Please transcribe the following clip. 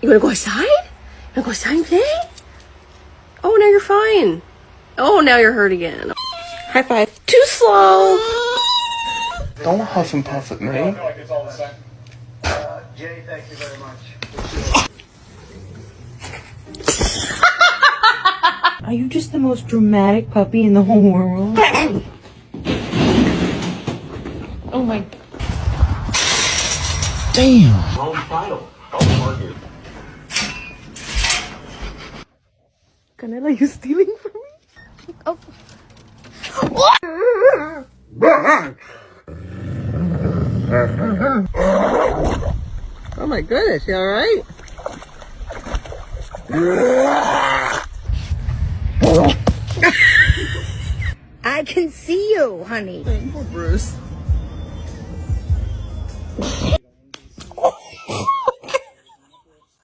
You wanna go outside? You wanna go outside and play? Oh, now you're fine. Oh, now you're hurt again. High five. Too slow. Don't huff and puff at me. Jay, thank you very much. Are you just the most dramatic puppy in the whole world? Oh my. Damn. Home final. Don't argue. Canela, you stealing from me? Oh. Oh my goodness, you alright? I can see you, honey. Poor Bruce.